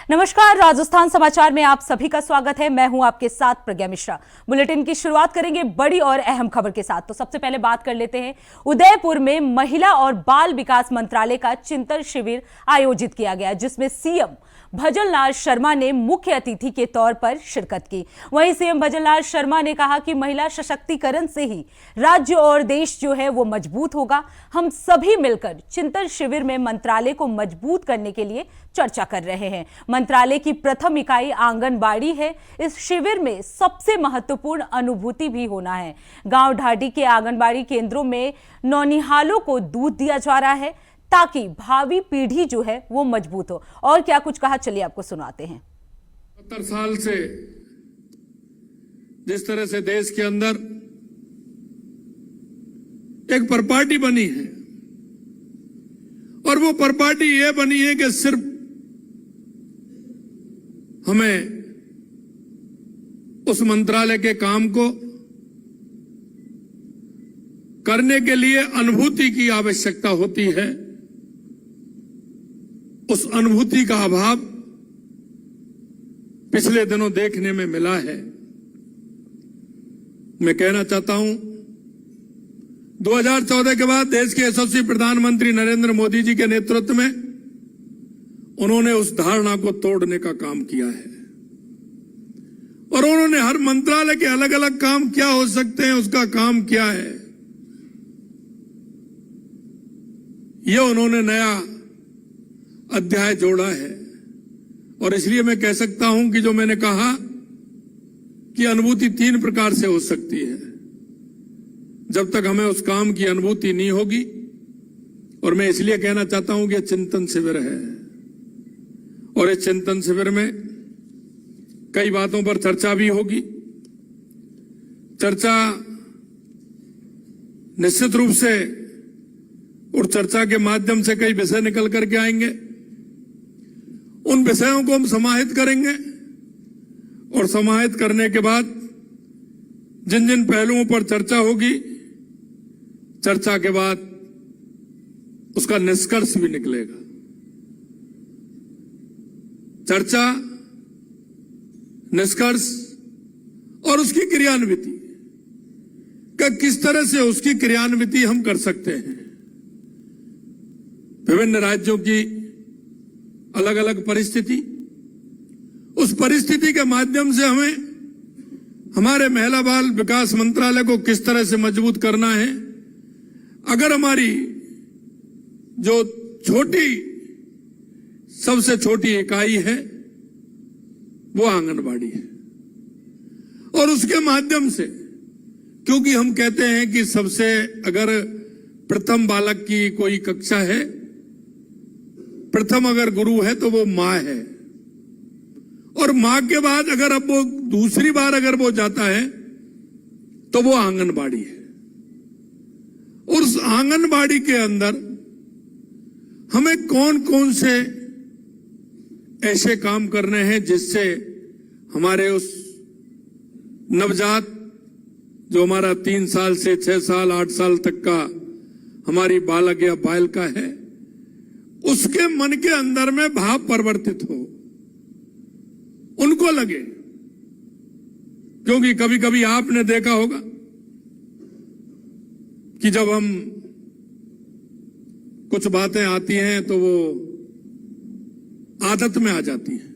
नमस्कार, राजस्थान समाचार में आप सभी का स्वागत है। मैं हूं आपके साथ प्रज्ञा मिश्रा। बुलेटिन की शुरुआत करेंगे बड़ी और अहम खबर के साथ। तो सबसे पहले बात कर लेते हैं, उदयपुर में महिला और बाल विकास मंत्रालय का चिंतन शिविर आयोजित किया गया, जिसमें सीएम भजनलाल शर्मा ने मुख्य अतिथि के तौर पर शिरकत की। वहीं सीएम भजनलाल शर्मा ने कहा कि महिला सशक्तिकरण से ही राज्य और देश जो है वो मजबूत होगा। हम सभी मिलकर चिंतन शिविर में मंत्रालय को मजबूत करने के लिए चर्चा कर रहे हैं। मंत्रालय की प्रथम इकाई आंगनबाड़ी है। इस शिविर में सबसे महत्वपूर्ण अनुभूति भी होना है। गांव ढाडी के आंगनबाड़ी केंद्रों में नौनिहालों को दूध दिया जा रहा है ताकि भावी पीढ़ी जो है वो मजबूत हो। और क्या कुछ कहा, चलिए आपको सुनाते हैं। 70 साल से जिस तरह से देश के अंदर एक परपाटी बनी है, और वो परपाटी ये बनी है कि सिर्फ हमें उस मंत्रालय के काम को करने के लिए अनुभूति की आवश्यकता होती है। उस अनुभूति का अभाव पिछले दिनों देखने में मिला है। मैं कहना चाहता हूं, 2014 के बाद देश के यशस्वी प्रधानमंत्री नरेंद्र मोदी जी के नेतृत्व में उन्होंने उस धारणा को तोड़ने का काम किया है, और उन्होंने हर मंत्रालय के अलग अलग काम क्या हो सकते हैं उसका काम किया है। यह उन्होंने नया अध्याय जोड़ा है, और इसलिए मैं कह सकता हूं कि जो मैंने कहा कि अनुभूति 3 प्रकार से हो सकती है। जब तक हमें उस काम की अनुभूति नहीं होगी, और मैं इसलिए कहना चाहता हूं कि चिंतन शिविर है, और इस चिंतन शिविर में कई बातों पर चर्चा भी होगी। चर्चा निश्चित रूप से, और चर्चा के माध्यम से कई विषय निकल करके आएंगे। उन विषयों को हम समाहित करेंगे, और समाहित करने के बाद जिन जिन पहलुओं पर चर्चा होगी, चर्चा के बाद उसका निष्कर्ष भी निकलेगा। चर्चा, निष्कर्ष और उसकी क्रियान्विति का किस तरह से उसकी क्रियान्विति हम कर सकते हैं। विभिन्न राज्यों की अलग अलग परिस्थिति, उस परिस्थिति के माध्यम से हमें हमारे महिला बाल विकास मंत्रालय को किस तरह से मजबूत करना है। अगर हमारी जो सबसे छोटी इकाई है वो आंगनबाड़ी है, और उसके माध्यम से, क्योंकि हम कहते हैं कि सबसे, अगर प्रथम बालक की कोई कक्षा है, प्रथम अगर गुरु है तो वो मां है, और मां के बाद अगर अब वो दूसरी बार अगर वो जाता है तो वो आंगनबाड़ी है। और उस आंगनबाड़ी के अंदर हमें कौन कौन से ऐसे काम करने हैं जिससे हमारे उस नवजात, जो हमारा 3 साल से 6 साल 8 साल तक का हमारी बालक या बालिका है, उसके मन के अंदर में भाव परिवर्तित हो, उनको लगे। क्योंकि कभी कभी आपने देखा होगा कि जब हम कुछ बातें आती हैं तो वो आदत में आ जाती हैं।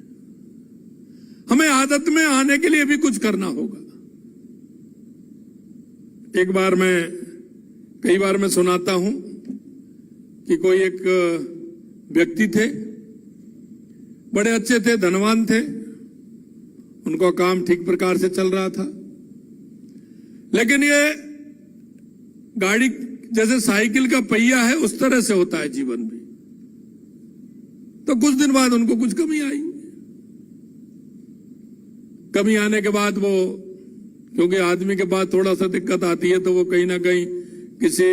हमें आदत में आने के लिए भी कुछ करना होगा। कई बार मैं सुनाता हूं कि कोई एक व्यक्ति थे, बड़े अच्छे थे, धनवान थे, उनका काम ठीक प्रकार से चल रहा था, लेकिन ये गाड़ी जैसे साइकिल का पहिया है उस तरह से होता है जीवन में। तो कुछ दिन बाद उनको कुछ कमी आई। कमी आने के बाद वो, क्योंकि आदमी के पास थोड़ा सा दिक्कत आती है तो वो कहीं ना कहीं किसी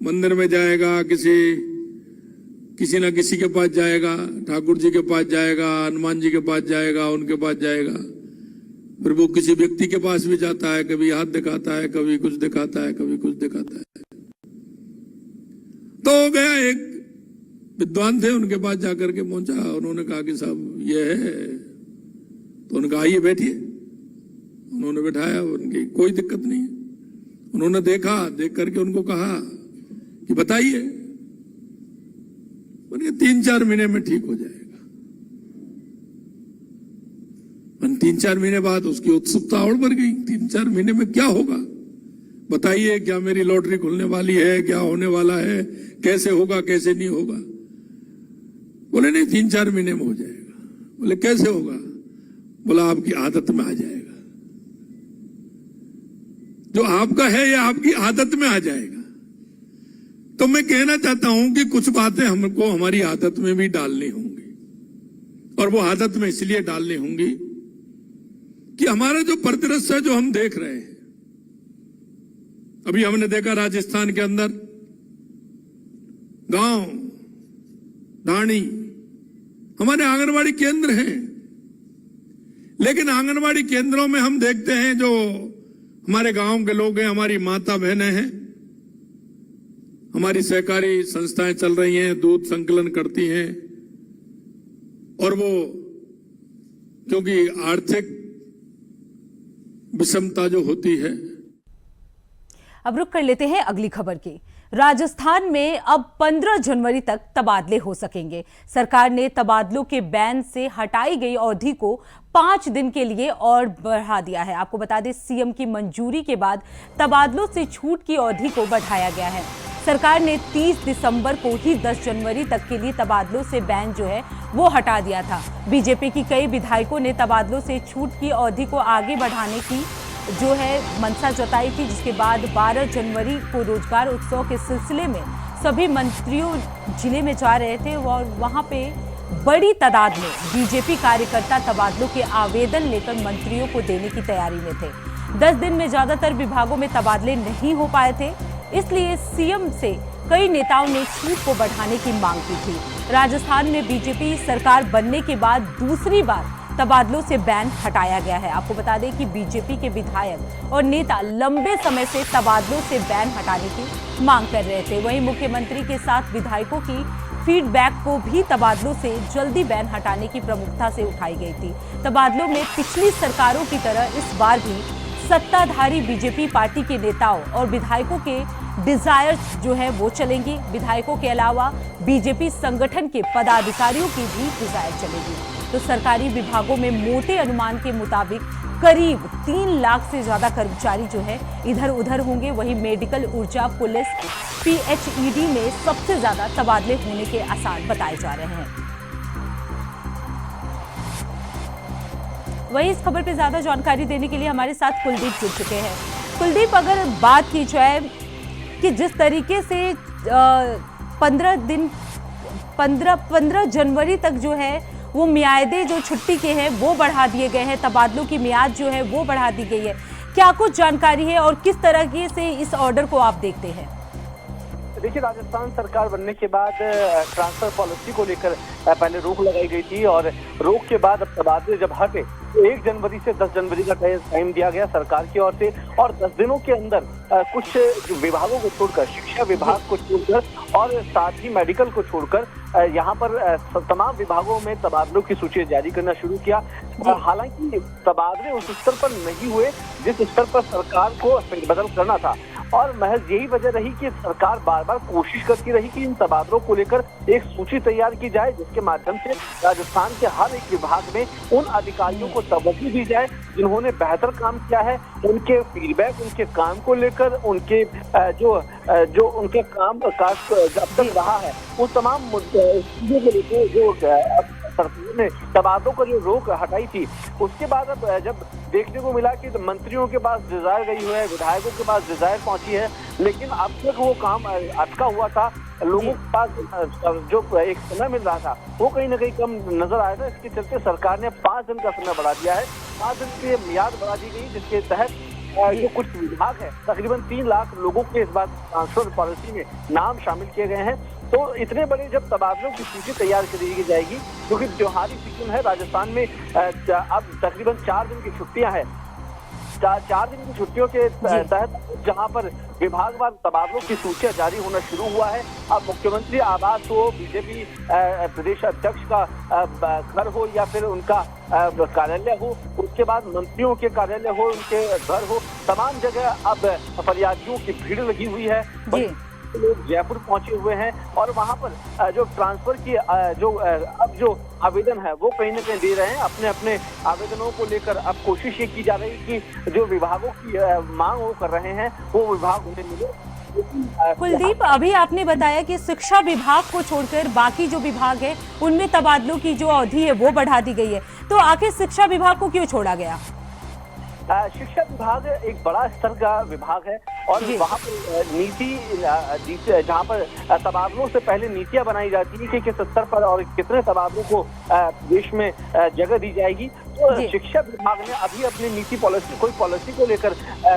मंदिर में जाएगा, किसी ना किसी के पास जाएगा, ठाकुर जी के पास जाएगा, हनुमान जी के पास जाएगा, उनके पास जाएगा। फिर वो किसी व्यक्ति के पास भी जाता है, कभी हाथ दिखाता है, कभी कुछ दिखाता है, कभी कुछ दिखाता है। तो हो गया एक विद्वान थे, उनके पास जाकर के पहुंचा। उन्होंने कहा कि साहब ये है, तो उन्होंने कहा आइए बैठिए। उन्होंने बैठाया, उनकी कोई दिक्कत नहीं है। उन्होंने देखा, देख करके उनको कहा कि बताइए। उन्हें 3-4 महीने में ठीक हो जाएगा। 3-4 महीने बाद उसकी उत्सुकता और बढ़ गई। 3-4 महीने में क्या होगा बताइए, क्या मेरी लॉटरी खुलने वाली है, क्या होने वाला है, कैसे होगा कैसे नहीं होगा। बोले नहीं 3-4 महीने में हो जाएगा। बोले कैसे होगा? बोला आपकी आदत में आ जाएगा। जो आपका है ये आपकी आदत में आ जाएगा। तो मैं कहना चाहता हूं कि कुछ बातें हमको हमारी आदत में भी डालनी होंगी, और वो आदत में इसलिए डालनी होंगी कि हमारा जो परिदृश्य है, जो हम देख रहे हैं, अभी हमने देखा राजस्थान के अंदर गांव ढाणी हमारे आंगनवाड़ी केंद्र हैं, लेकिन आंगनवाड़ी केंद्रों में हम देखते हैं जो हमारे गांव के लोग हैं, हमारी माता बहनें हैं, हमारी सहकारी संस्थाएं चल रही हैं, दूध संकलन करती हैं, और वो क्योंकि आर्थिक विषमता जो होती है। अब रुक कर लेते हैं अगली खबर की। राजस्थान में अब 15 जनवरी तक तबादले हो सकेंगे। सरकार ने तबादलों के बैन से हटाई गई अवधि को 5 दिन के लिए और बढ़ा दिया है। आपको बता दें, सीएम की मंजूरी के बाद तबादलों से छूट की अवधि को बढ़ाया गया है। सरकार ने 30 दिसंबर को ही 10 जनवरी तक के लिए तबादलों से बैन जो है वो हटा दिया था। बीजेपी की कई विधायकों ने तबादलों से छूट की अवधि को आगे बढ़ाने की जो है मंशा जताई थी, जिसके बाद 12 जनवरी को रोजगार उत्सव के सिलसिले में सभी मंत्रियों जिले में जा रहे थे और वहां पे बड़ी तादाद में बीजेपी कार्यकर्ता तबादलों के आवेदन लेकर मंत्रियों को देने की तैयारी में थे। 10 दिन में ज्यादातर विभागों में तबादले नहीं हो पाए थे, इसलिए सीएम से कई नेताओं ने छूट को बढ़ाने की मांग की थी। राजस्थान में बीजेपी सरकार बनने के बाद दूसरी बार तबादलों से बैन हटाया गया है। आपको बता दें कि बीजेपी के विधायक और नेता लंबे समय से तबादलों से बैन हटाने की मांग कर रहे थे। वहीं मुख्यमंत्री के साथ विधायकों की फीडबैक को भी तबादलों से जल्दी बैन हटाने की प्रमुखता से उठाई गई थी। तबादलों में पिछली सरकारों की तरह इस बार भी सत्ताधारी बीजेपी पार्टी के नेताओं और विधायकों के डिजायर्स जो है वो चलेंगी। विधायकों के अलावा बीजेपी संगठन के पदाधिकारियों की भी डिजायर चलेगी। तो सरकारी विभागों में मोटे अनुमान के मुताबिक करीब 3 लाख से ज्यादा कर्मचारी जो है इधर उधर होंगे। वहीं मेडिकल, ऊर्जा, पुलिस, पीएचईडी में सबसे ज्यादा तबादले होने के आसार बताए जा रहे हैं। वहीं इस खबर पर ज्यादा जानकारी देने के लिए हमारे साथ कुलदीप जुड़ चुके हैं। कुलदीप, अगर बात की जाए कि जिस तरीके से 15 जनवरी तक जो है वो मियादे जो छुट्टी के हैं वो बढ़ा दिए गए हैं, तबादलों की मियाद जो है वो बढ़ा दी गई है, क्या कुछ जानकारी है और किस तरह से इस ऑर्डर को आप देखते हैं? देखिए, राजस्थान सरकार बनने के बाद ट्रांसफर पॉलिसी को लेकर पहले रोक लगाई गई थी, और रोक के बाद अब तबादले जब हटे 1 जनवरी से 10 जनवरी का टाइम दिया गया सरकार की ओर से, और 10 दिनों के अंदर कुछ विभागों को छोड़कर, शिक्षा विभाग को छोड़कर और साथ ही मेडिकल को छोड़कर यहाँ पर तमाम विभागों में तबादलों की सूची जारी करना शुरू किया। हालांकि तबादले उस स्तर पर नहीं हुए जिस स्तर पर सरकार को फेरबदल करना था, और महज यही वजह रही कि सरकार बार बार कोशिश करती रही कि इन तबादलों को लेकर एक सूची तैयार की जाए, जिसके माध्यम से राजस्थान के हर एक विभाग में उन अधिकारियों को तवज्जो दी जाए जिन्होंने बेहतर काम किया है, उनके फीडबैक, उनके काम को लेकर, उनके जो उनके काम काज अब तक रहा है उस तमाम चीजों को लेकर जो सरकार ने तबादलों पर जो रोक हटाई थी, उसके बाद अब जब देखने को मिला कि मंत्रियों के पास डिजायर गई हुई है, विधायकों के पास डिजायर पहुंची है, लेकिन अब तक वो काम अटका हुआ था, लोगों के पास जो एक समय मिल रहा था वो कहीं ना कहीं कम नजर आया था। इसके चलते सरकार ने 5 दिन का समय बढ़ा दिया है। 5 दिन की मियाद बढ़ा दी गई, जिसके तहत जो कुछ विभाग है तकरीबन 3 लाख लोगों के इस बार ट्रांसफर पॉलिसी में नाम शामिल किए गए हैं। तो इतने बड़े जब तबादलों की सूची तैयार करी जाएगी, क्योंकि त्योहारी सीजन है राजस्थान में, अब तकरीबन 4 दिन की छुट्टियां हैं। 4 दिन की छुट्टियों के तहत जहां पर विभागवार तबादलों की सूचियां जारी होना शुरू हुआ है। अब मुख्यमंत्री आवास हो, बीजेपी प्रदेश अध्यक्ष का घर हो या फिर उनका कार्यालय हो, उसके बाद मंत्रियों के कार्यालय हो, उनके घर हो, तमाम जगह अब फरियादियों की भीड़ लगी हुई है। लोग जयपुर पहुंचे हुए हैं और वहां पर जो ट्रांसफर की अब जो आवेदन है वो कहीं न कहीं दे रहे हैं। अपने अपने आवेदनों को लेकर अब कोशिश ये की जा रही है कि जो विभागों की मांग वो कर रहे हैं वो विभाग उन्हें मिले। कुलदीप, अभी आपने बताया कि शिक्षा विभाग को छोड़कर बाकी जो विभाग है उनमें तबादलों की जो अवधि है वो बढ़ा दी गई है, तो आखिर शिक्षा विभाग को क्यों छोड़ा गया? शिक्षा विभाग एक बड़ा स्तर का विभाग है और वहाँ पर नीति जहाँ पर तबादलों से पहले नीतियां बनाई जाती है कि किस स्तर पर और कितने तबादलों को देश में जगह दी जाएगी। तो शिक्षा विभाग ने अभी अपनी कोई पॉलिसी को लेकर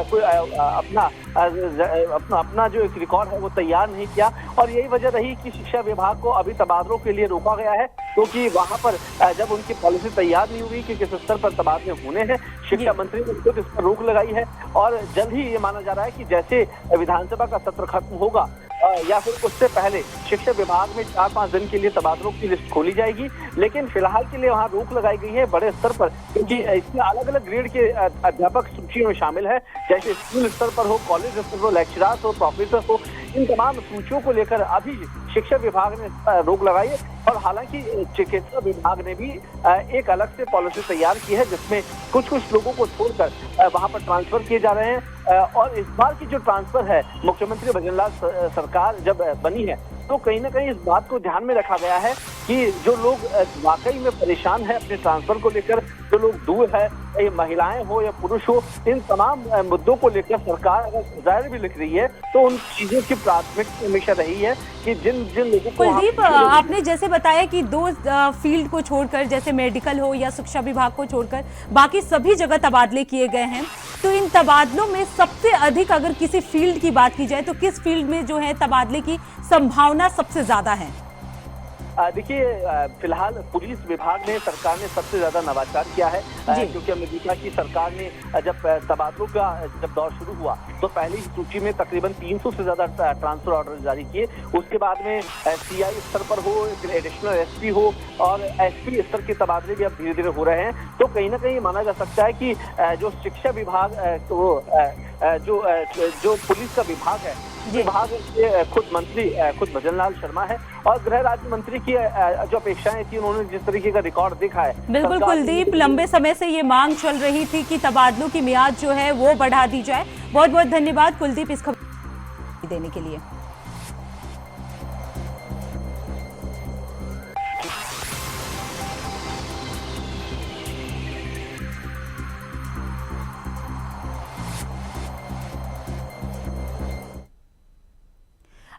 कोई अपना जो एक रिकॉर्ड है वो तैयार नहीं किया और यही वजह रही कि शिक्षा विभाग को अभी तबादलों के लिए रोका गया है, क्योंकि वहां पर जब उनकी पॉलिसी तैयार नहीं हुई कि किस स्तर पर तबादले होने हैं, शिक्षा मंत्री ने खुद इस पर रोक लगाई है और जल्द ही ये माना जा रहा है कि जैसे विधानसभा का सत्र खत्म होगा या फिर उससे पहले शिक्षा विभाग में 4-5 दिन के लिए तबादलों की लिस्ट खोली जाएगी। लेकिन फिलहाल के लिए वहां रोक लगाई गई है बड़े स्तर पर, क्योंकि इसमें अलग अलग ग्रेड के अध्यापक सूची में शामिल है, जैसे स्कूल स्तर पर हो, कॉलेज स्तर पर हो, लेक्चरर्स हो, प्रोफेसर हो, इन तमाम सूचियों को लेकर अभी शिक्षा विभाग ने रोक लगाई है। और हालांकि चिकित्सा विभाग ने भी एक अलग से पॉलिसी तैयार की है जिसमें कुछ लोगों को छोड़कर वहां पर ट्रांसफर किए जा रहे हैं। और इस बार की जो ट्रांसफर है, मुख्यमंत्री भजनलाल सरकार जब बनी है तो कहीं ना कहीं इस बात को ध्यान में रखा गया है कि जो लोग वाकई में परेशान है अपने ट्रांसफर को लेकर, जो लोग दूर है, ये महिलाएं हो या पुरुष हो, इन तमाम मुद्दों को लेकर सरकार अगर जाहिर भी लिख रही है तो उन चीजों की प्राथमिकता हमेशा रही है कि जिन लोगों को। कुलदीप, आपने जैसे बताया कि 2 फील्ड को छोड़कर, जैसे मेडिकल हो या शिक्षा विभाग को छोड़कर बाकी सभी जगह तबादले किए गए हैं, तो इन तबादलों में सबसे अधिक अगर किसी फील्ड की बात की जाए तो किस फील्ड में जो है तबादले की संभावना सबसे ज्यादा है? देखिए, फिलहाल पुलिस विभाग में सरकार ने सबसे ज्यादा नवाचार किया है, क्योंकि हमने देखा कि सरकार ने जब तबादलों का जब दौर शुरू हुआ तो पहली सूची में तकरीबन 300 से ज्यादा ट्रांसफर ऑर्डर जारी किए। उसके बाद में सीआई स्तर पर हो, एडिशनल एसपी हो और एसपी स्तर के तबादले भी अब धीरे धीरे हो रहे हैं। तो कहीं ना कहीं माना जा सकता है कि जो शिक्षा विभाग जो पुलिस का विभाग है, विभाग के खुद भजनलाल शर्मा है और गृह राज्य मंत्री की जो अपेक्षाएं थी उन्होंने जिस तरीके का रिकॉर्ड देखा है। बिल्कुल कुलदीप, लंबे समय से ये मांग चल रही थी कि तबादलों की मियाद जो है वो बढ़ा दी जाए। बहुत बहुत धन्यवाद कुलदीप इस खबर देने के लिए।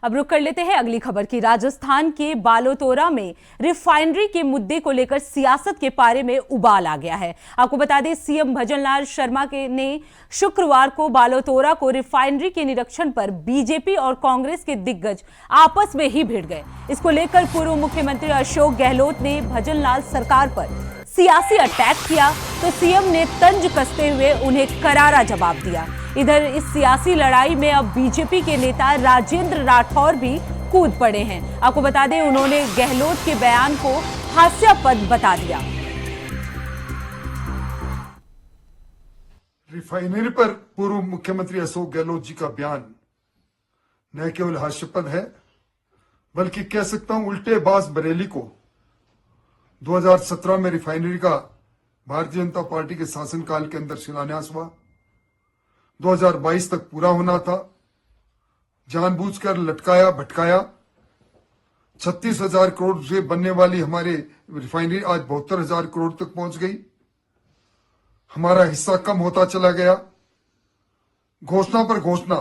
अब रुक कर लेते हैं अगली खबर की। राजस्थान के बालोतोरा में रिफाइनरी के मुद्दे को लेकर सियासत के पारे में उबाल आ गया है। आपको बता दें, सीएम भजनलाल शर्मा ने शुक्रवार को बालोतोरा को रिफाइनरी के निरीक्षण पर बीजेपी और कांग्रेस के दिग्गज आपस में ही भिड़ गए। इसको लेकर पूर्व मुख्यमंत्री अशोक गहलोत ने भजनलाल सरकार पर सियासी अटैक किया तो सीएम ने तंज कसते हुए उन्हें करारा जवाब दिया। इधर इस सियासी लड़ाई में अब बीजेपी के नेता राजेंद्र राठौर भी कूद पड़े हैं। आपको बता दें, उन्होंने गहलोत के बयान को हास्यास्पद बता दिया। रिफाइनरी पर पूर्व मुख्यमंत्री अशोक गहलोत जी का बयान न केवल हास्यास्पद है बल्कि कह सकता हूं उल्टे बाज बरेली को 2017 में रिफाइनरी का भारतीय जनता पार्टी के शासनकाल के अंदर शिलान्यास हुआ, 2022 तक पूरा होना था, जानबूझकर लटकाया भटकाया। 36,000 करोड़ से बनने वाली हमारे रिफाइनरी आज 72,000 करोड़ तक पहुंच गई। हमारा हिस्सा कम होता चला गया। घोषणा पर घोषणा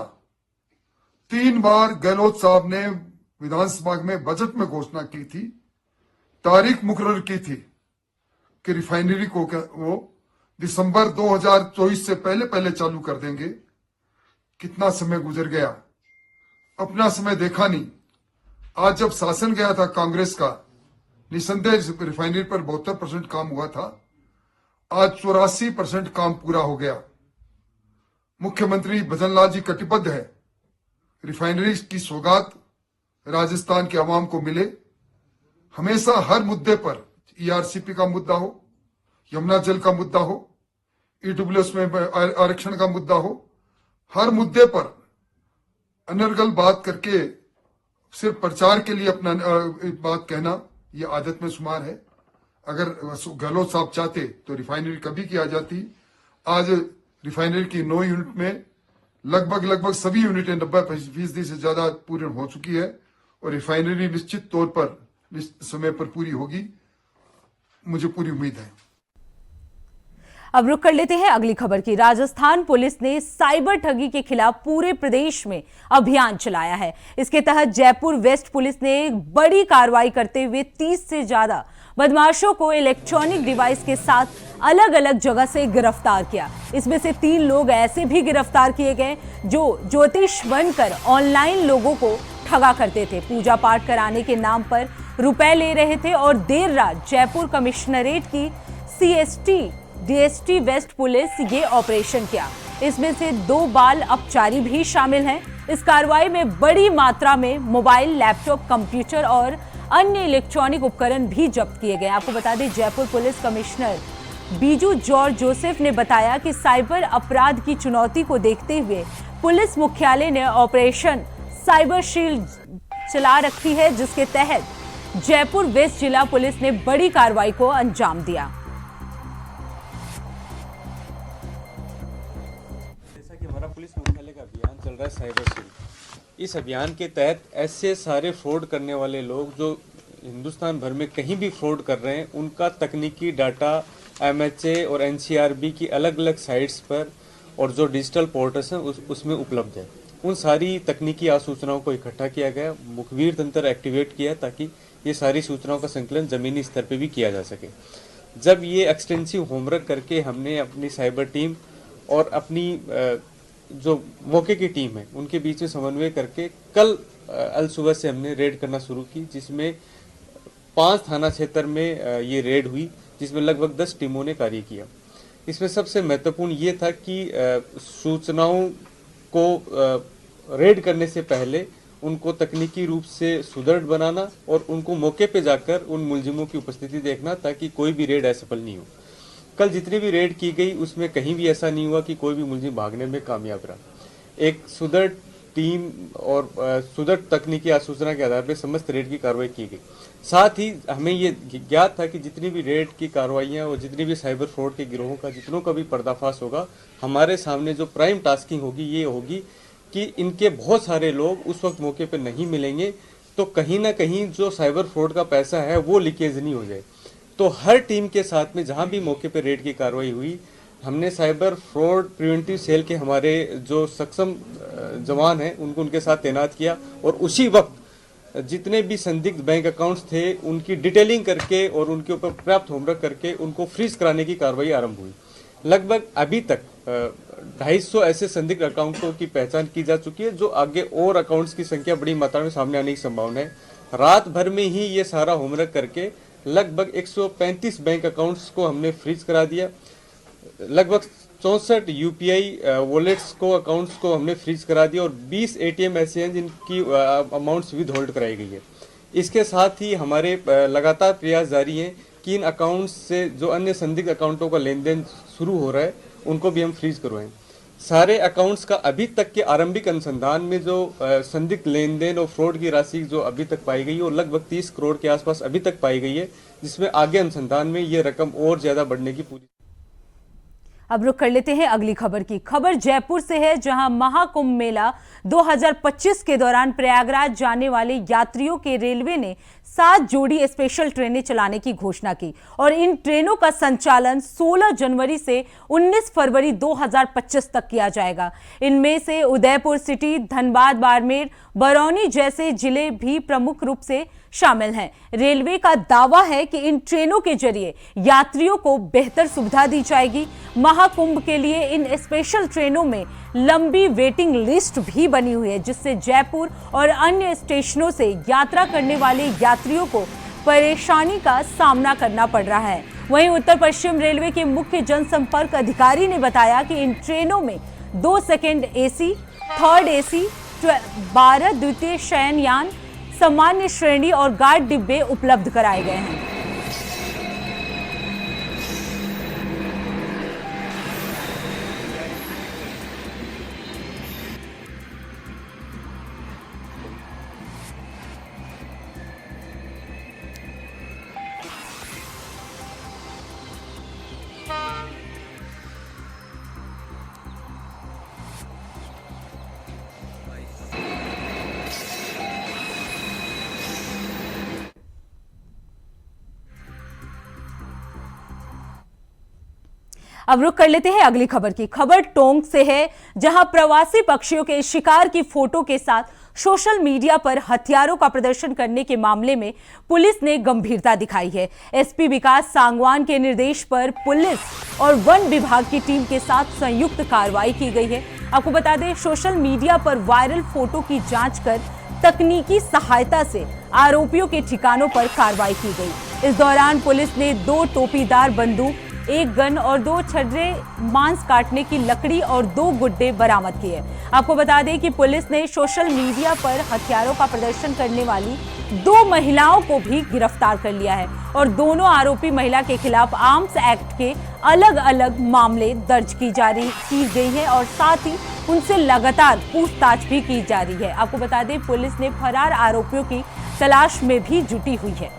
3 बार गहलोत साहब ने विधानसभा में बजट में घोषणा की थी, तारीख मुकर्रर की थी कि रिफाइनरी को वो दिसंबर 2024 से पहले चालू कर देंगे। कितना समय गुजर गया, अपना समय देखा नहीं। आज जब शासन गया था कांग्रेस का, निसंदेह रिफाइनरी पर 72% काम हुआ था, आज 84% काम पूरा हो गया। मुख्यमंत्री भजनलाल जी कटिबद्ध है रिफाइनरी की सौगात राजस्थान के अवाम को मिले। हमेशा हर मुद्दे पर ईआरसीपी का मुद्दा हो, यमुना जल का मुद्दा हो, ईडब्ल्यूएस में आरक्षण का मुद्दा हो, हर मुद्दे पर अनर्गल बात करके सिर्फ प्रचार के लिए अपना बात कहना ये आदत में शुमार है। अगर गहलोत साहब चाहते तो रिफाइनरी कभी की आ जाती। आज रिफाइनरी की 9 यूनिट में लगभग सभी यूनिटें 90% से ज्यादा पूर्ण हो चुकी है और रिफाइनरी निश्चित तौर पर समय पर पूरी होगी, मुझे पूरी उम्मीद है। अब रुक कर लेते हैं अगली खबर की। राजस्थान पुलिस ने साइबर ठगी के खिलाफ पूरे प्रदेश में अभियान चलाया है। इसके तहत जयपुर वेस्ट पुलिस ने एक बड़ी कार्रवाई करते हुए 30 से ज्यादा बदमाशों को इलेक्ट्रॉनिक डिवाइस के साथ अलग अलग जगह से गिरफ्तार किया। इसमें से 3 लोग ऐसे भी गिरफ्तार किए गए जो ज्योतिष बनकर ऑनलाइन लोगों को ठगा करते थे, पूजा पाठ कराने के नाम पर रुपए ले रहे थे और देर रात जयपुर कमिश्नरेट की CST DST वेस्ट पुलिस ये ऑपरेशन किया। इसमें से 2 बाल अपचारी भी शामिल हैं। इस कार्रवाई में बड़ी मात्रा में मोबाइल, लैपटॉप, कंप्यूटर और अन्य इलेक्ट्रॉनिक उपकरण भी जब्त किए गए। आपको बता दें, Jaipur police commissioner Biju George Joseph ने बताया कि साइबर अपराध की चुनौती को देखते हुए पुलिस मुख्यालय ने ऑपरेशन साइबर शील्ड चला रखी है, जिसके तहत जयपुर वेस्ट जिला पुलिस ने बड़ी कार्रवाई को अंजाम दिया। जैसा कि हमारा पुलिस मुख्यालय का अभियान चल रहा है साइबर शील्ड, इस अभियान के तहत ऐसे सारे फ्रॉड करने वाले लोग जो हिंदुस्तान भर में कहीं भी फ्रॉड कर रहे हैं, उनका तकनीकी डाटा MHA और NCRB की अलग अलग साइट्स पर और जो डिजिटल पोर्टल्स हैं उसमें उपलब्ध है। उन सारी तकनीकी आसूचनाओं को इकट्ठा किया गया, मुखबिर तंत्र एक्टिवेट किया ताकि ये सारी सूचनाओं का संकलन ज़मीनी स्तर पर भी किया जा सके। जब ये एक्सटेंसिव होमवर्क करके हमने अपनी साइबर टीम और अपनी जो मौके की टीम है उनके बीच में समन्वय करके कल अल सुबह से हमने रेड करना शुरू की, जिसमें 5 थाना क्षेत्र में ये रेड हुई, जिसमें लगभग 10 टीमों ने कार्य किया। इसमें सबसे महत्वपूर्ण ये था कि सूचनाओं को रेड करने से पहले उनको तकनीकी रूप से सुदृढ़ बनाना और उनको मौके पे जाकर उन मुलजिमों की उपस्थिति देखना ताकि कोई भी रेड असफल नहीं हो। कल जितनी भी रेड की गई उसमें कहीं भी ऐसा नहीं हुआ कि कोई भी मुलजिम भागने में कामयाब रहा। एक सुदृढ़ टीम और सुदृढ़ तकनीकी आसूचना के आधार पर समस्त रेड की कार्रवाई की गई। साथ ही हमें ये ज्ञात था कि जितनी भी रेड की कार्रवाइयाँ और जितनी भी साइबर फ्रॉड के गिरोहों का जितनों का भी पर्दाफाश होगा, हमारे सामने जो प्राइम टास्किंग होगी ये होगी कि इनके बहुत सारे लोग उस वक्त मौके पर नहीं मिलेंगे, तो कहीं ना कहीं जो साइबर फ्रॉड का पैसा है वो लीकेज नहीं हो जाए। तो हर टीम के साथ में जहां भी मौके पर रेड की कार्रवाई हुई, हमने साइबर फ्रॉड प्रिवेंटिव सेल के हमारे जो सक्षम जवान हैं उनको उनके साथ तैनात किया और उसी वक्त जितने भी संदिग्ध बैंक अकाउंट्स थे उनकी डिटेलिंग करके और उनके ऊपर पर्याप्त होमवर्क करके उनको फ्रीज कराने की कार्रवाई आरंभ हुई। लगभग अभी तक 250 ऐसे संदिग्ध अकाउंटों की पहचान की जा चुकी है, जो आगे और अकाउंट्स की संख्या बड़ी मात्रा में सामने आने की संभावना है। रात भर में ही ये सारा होमवर्क करके लगभग 135 बैंक अकाउंट्स को हमने फ्रीज करा दिया। लगभग 64 UPI वॉलेट्स को अकाउंट्स को हमने फ्रीज करा दिया और 20 ATM ऐसे हैं जिनकी अमाउंट्स विद होल्ड कराई गई है। इसके साथ ही हमारे लगातार प्रयास जारी हैं कि इन अकाउंट्स से जो अन्य संदिग्ध अकाउंटों का लेन देन शुरू हो रहा है उनको भी हम फ्रीज करवाएं। सारे अकाउंट्स का अभी तक के आरंभिक अनुसंधान में जो संदिग्ध लेन देन और फ्रॉड की राशि जो अभी तक पाई गई है वो लगभग 30 करोड़ के आसपास अभी तक पाई गई है, जिसमें आगे अनुसंधान में ये रकम और ज्यादा बढ़ने की पूरी। अब रुक कर लेते हैं अगली खबर की। खबर जयपुर से है, जहां महाकुंभ मेला 2025 के दौरान प्रयागराज जाने वाले यात्रियों के रेलवे ने 7 जोड़ी स्पेशल ट्रेनें चलाने की घोषणा की और इन ट्रेनों का संचालन 16 जनवरी से 19 फरवरी 2025 तक किया जाएगा। इनमें से उदयपुर सिटी, धनबाद, बाड़मेर, बरौनी जैसे जिले भी प्रमुख रूप से शामिल हैं। रेलवे का दावा है कि इन ट्रेनों के जरिए यात्रियों को बेहतर सुविधा दी जाएगी। महाकुंभ के लिए इन स्पेशल ट्रेनों में लंबी वेटिंग लिस्ट भी बनी हुई है, जिससे जयपुर और अन्य स्टेशनों से यात्रा करने वाले यात्रियों को परेशानी का सामना करना पड़ रहा है। वहीं उत्तर पश्चिम रेलवे के मुख्य जनसंपर्क अधिकारी ने बताया कि इन ट्रेनों में 2 सेकंड AC, 3rd AC, 12 द्वितीय शयनयान, सामान्य श्रेणी और गार्ड डिब्बे उपलब्ध कराए गए हैं। अब रुक कर लेते हैं अगली खबर की। खबर टोंक से है, जहां प्रवासी पक्षियों के शिकार की फोटो के साथ सोशल मीडिया पर हथियारों का प्रदर्शन करने के मामले में पुलिस ने गंभीरता दिखाई है। एसपी विकास सांगवान के निर्देश पर पुलिस और वन विभाग की टीम के साथ संयुक्त कार्रवाई की गई है। आपको बता दें, सोशल मीडिया पर वायरल फोटो की जांच कर तकनीकी सहायता से आरोपियों के ठिकानों पर कार्रवाई की गई। इस दौरान पुलिस ने 2 टोपीदार बंदूक, 1 गन और 2 छर्रे, मांस काटने की लकड़ी और 2 गुड्डे बरामद किए। आपको बता दें कि पुलिस ने सोशल मीडिया पर हथियारों का प्रदर्शन करने वाली 2 महिलाओं को भी गिरफ्तार कर लिया है और दोनों आरोपी महिला के खिलाफ आर्म्स एक्ट के अलग अलग मामले दर्ज की गई है और साथ ही उनसे लगातार पूछताछ भी की जा रही है। आपको बता दें, पुलिस ने फरार आरोपियों की तलाश में भी जुटी हुई है।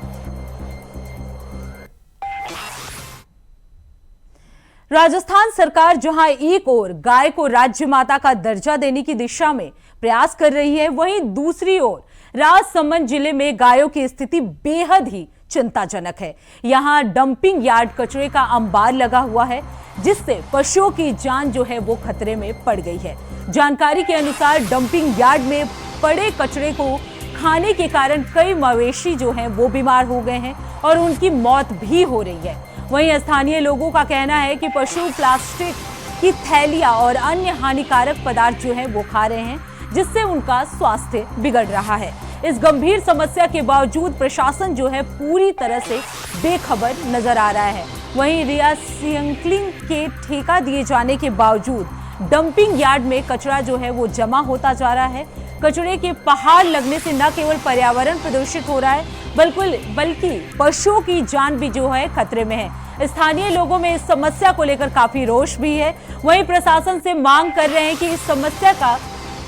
राजस्थान सरकार जहां एक ओर गाय को राज्य माता का दर्जा देने की दिशा में प्रयास कर रही है, वहीं दूसरी ओर राजसमंद जिले में गायों की स्थिति बेहद ही चिंताजनक है। यहां डंपिंग यार्ड कचरे का अंबार लगा हुआ है, जिससे पशुओं की जान जो है वो खतरे में पड़ गई है। जानकारी के अनुसार डंपिंग यार्ड में पड़े कचरे को खाने के कारण कई मवेशी जो हैं वो बीमार हो गए हैं और उनकी मौत भी हो रही है। वहीं स्थानीय लोगों का कहना है कि पशु प्लास्टिक की थैलियां और अन्य हानिकारक पदार्थ जो है वो खा रहे हैं, जिससे उनका स्वास्थ्य बिगड़ रहा है। इस गंभीर समस्या के बावजूद प्रशासन जो है पूरी तरह से बेखबर नजर आ रहा है। वहीं रिसाइक्लिंग के ठेका दिए जाने के बावजूद डंपिंग यार्ड में कचरा जो है वो जमा होता जा रहा है। कचरे के पहाड़ लगने से न केवल पर्यावरण प्रदूषित हो रहा है, बल्कि पशुओं की जान भी जो है खतरे में है। स्थानीय लोगों में इस समस्या को लेकर काफी रोष भी है। वहीं प्रशासन से मांग कर रहे हैं कि इस समस्या का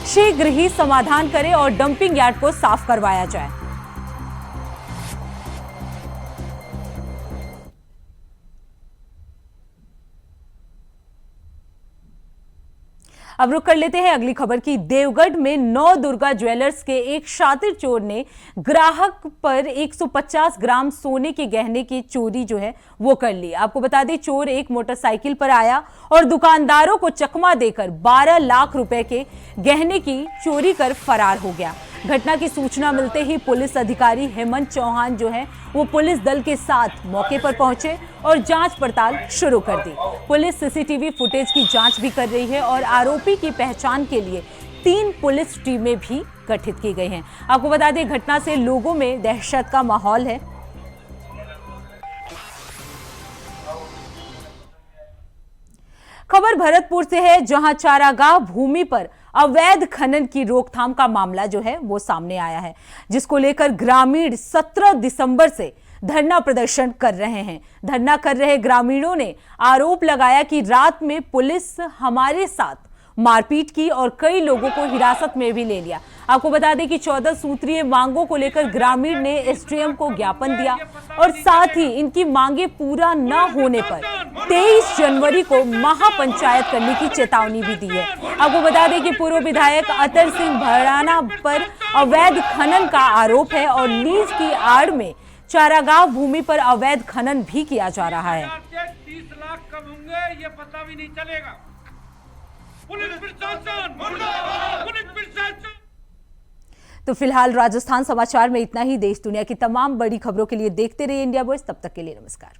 शीघ्र ही समाधान करें और डंपिंग यार्ड को साफ करवाया जाए। अब रुक कर लेते हैं अगली खबर की। देवगढ़ में नवदुर्गा ज्वेलर्स के एक शातिर चोर ने ग्राहक पर 150 ग्राम सोने के गहने की चोरी जो है वो कर ली। आपको बता दें, चोर एक मोटरसाइकिल पर आया और दुकानदारों को चकमा देकर 12 लाख रुपए के गहने की चोरी कर फरार हो गया। घटना की सूचना मिलते ही पुलिस अधिकारी हेमंत चौहान जो है वो पुलिस दल के साथ मौके पर पहुंचे और जांच पड़ताल शुरू कर दी। पुलिस सीसीटीवी फुटेज की जांच भी कर रही है और आरोपी की पहचान के लिए 3 पुलिस टीमें भी गठित की गई हैं। आपको बता दें, घटना से लोगों में दहशत का माहौल है। खबर भरतपुर से है, जहां चारागाह भूमि पर अवैध खनन की रोकथाम का मामला जो है वो सामने आया है, जिसको लेकर ग्रामीण 17 दिसंबर से धरना प्रदर्शन कर रहे हैं। धरना कर रहे ग्रामीणों ने आरोप लगाया कि रात में पुलिस हमारे साथ मारपीट की और कई लोगों को हिरासत में भी ले लिया। आपको बता दें कि 14 सूत्रीय मांगों को लेकर ग्रामीण ने एसडीएम को ज्ञापन दिया और साथ ही इनकी मांगे पूरा न होने पर 23 जनवरी को महापंचायत करने की चेतावनी भी दी है। आपको बता दें कि पूर्व विधायक अतर सिंह भराना पर अवैध खनन का आरोप है और लीज की आड़ में चारागाह भूमि पर अवैध खनन भी किया जा रहा है। 30 लाख कब होंगे ये पता भी नहीं चलेगा। पुलिस प्रशासन मुर्दाबाद, पुलिस प्रशासन। तो फिलहाल राजस्थान समाचार में इतना ही। देश दुनिया की तमाम बड़ी खबरों के लिए देखते रहिए इंडिया वॉइस। तब तक के लिए नमस्कार।